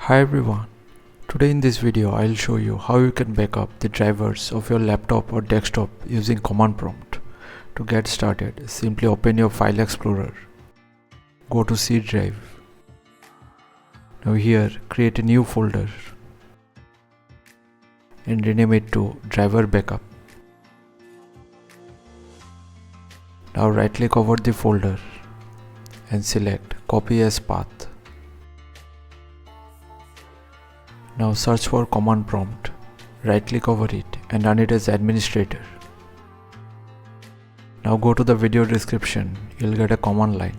Hi everyone, today in this video I'll show you how you can backup the drivers of your laptop or desktop using command prompt. To get started, simply open your file explorer, go to C drive. Now here create a new folder and rename it to driver backup. Now right click over the folder and select copy as path. Now search for command prompt, right click over it and run it as administrator. Now go to the video description, you'll get a command line.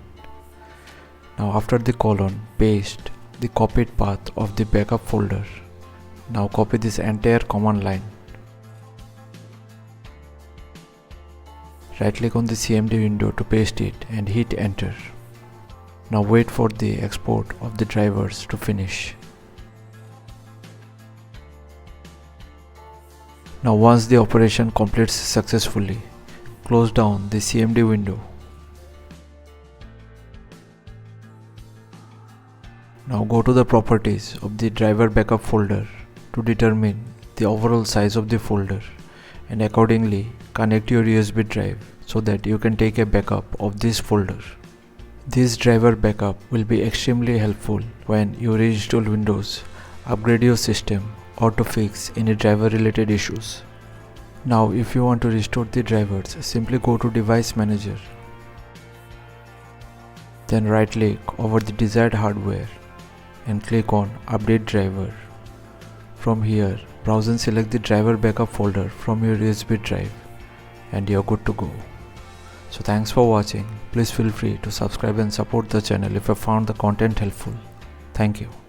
Now after the colon, paste the copied path of the backup folder. Now copy this entire command line. Right click on the CMD window to paste it and hit enter. Now wait for the export of the drivers to finish. Now once the operation completes successfully, close down the CMD window. Now go to the properties of the driver backup folder to determine the overall size of the folder and accordingly connect your USB drive so that you can take a backup of this folder. This driver backup will be extremely helpful when you reinstall Windows, upgrade your system, or to fix any driver related issues. Now if you want to restore the drivers, simply go to device manager. Then right click over the desired hardware and click on update driver. From here, browse and select the driver backup folder from your USB drive and you're good to go. So thanks for watching. Please feel free to subscribe and support the channel if you found the content helpful. Thank you.